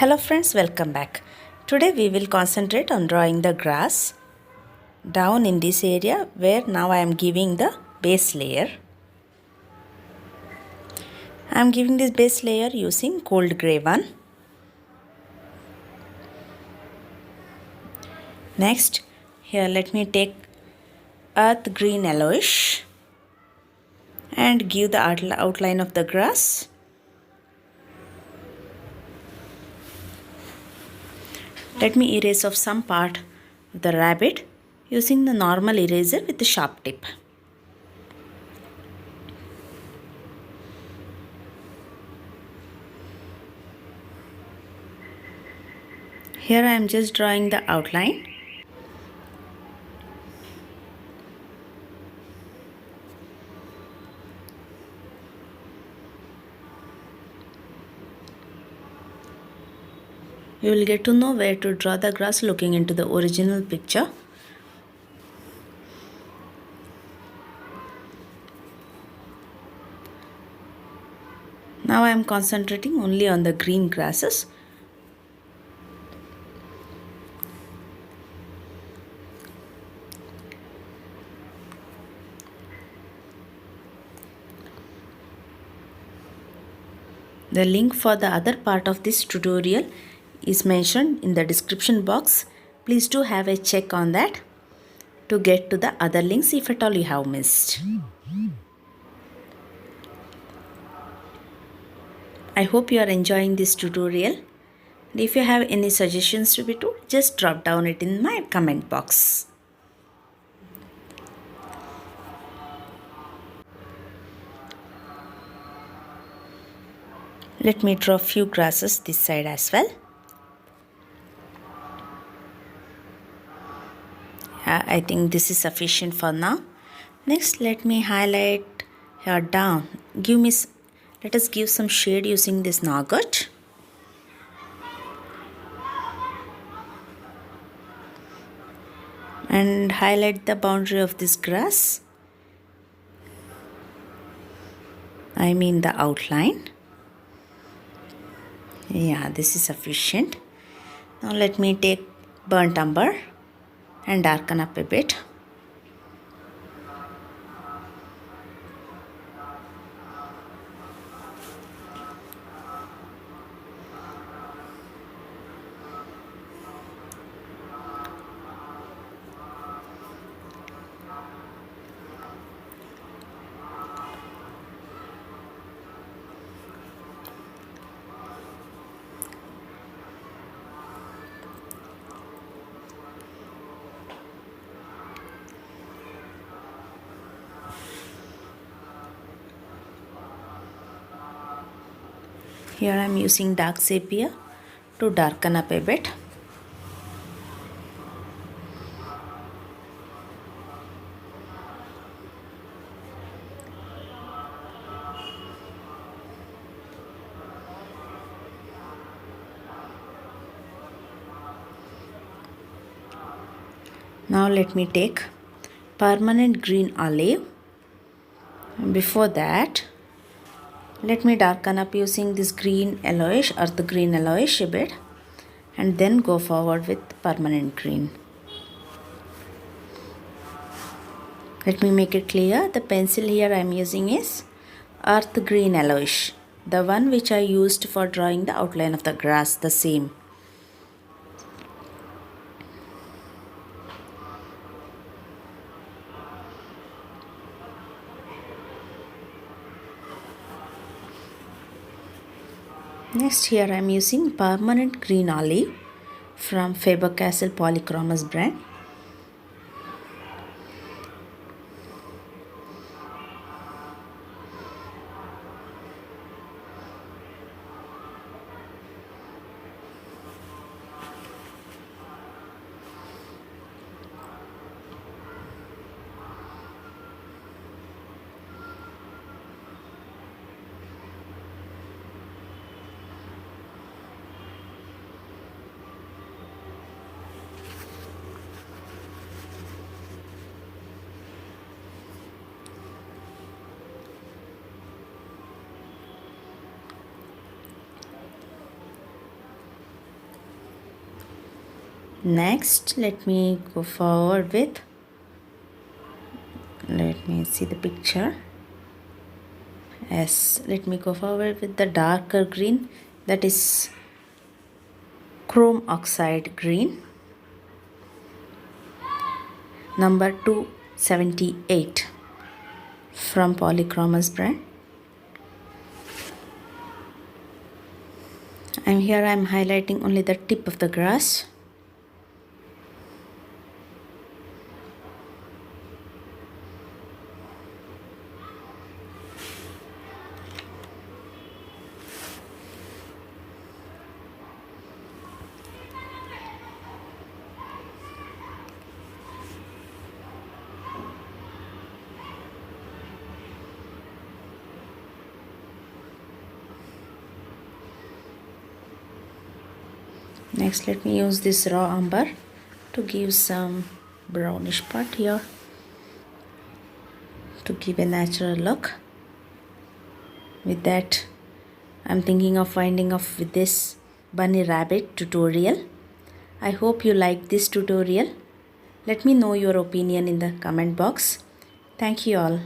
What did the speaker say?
Hello friends, welcome back. Today we will concentrate on drawing the grass down in this area where now I am giving the base layer. I am giving this base layer using cold grey one. Next, here let me take earth green yellowish and give the outline of the grass. Let me erase off some part of the rabbit using the normal eraser with the sharp tip. Here I am just drawing the outline. You will get to know where to draw the grass looking into the original picture. Now I am concentrating only on the green grasses. The link for the other part of this tutorial is mentioned in the description box. Please do have a check on that to get to the other links if at all you have missed. I hope you are enjoying this tutorial. If you have any suggestions to be told, just drop down it in my comment box. Let me draw few grasses this side as well. I think this is sufficient for now. Next, let me highlight here down. Let us give some shade using this nugget. And highlight the boundary of this grass. I mean the outline. Yeah, this is sufficient. Now let me take burnt umber and darken up a bit. Here I am using dark sepia to darken up a bit. Now let me take permanent green olive. Before that, let me darken up using this green yellowish, earth green yellowish a bit, and then go forward with permanent green. Let me make it clear. The pencil here I am using is earth green yellowish, the one which I used for drawing the outline of the grass, the same. Next, here I am using permanent green olive from Faber Castell Polychromous brand. Next, let me go forward with, let me see the picture. Yes, let me go forward with the darker green, that is chrome oxide green, number 278 from Polychromous brand. And here I am highlighting only the tip of the grass. Next, let me use this raw umber to give some brownish part here to give a natural look. With that, I'm thinking of winding off with this bunny rabbit tutorial. I hope you like this tutorial. Let me know your opinion in the comment box. Thank you all.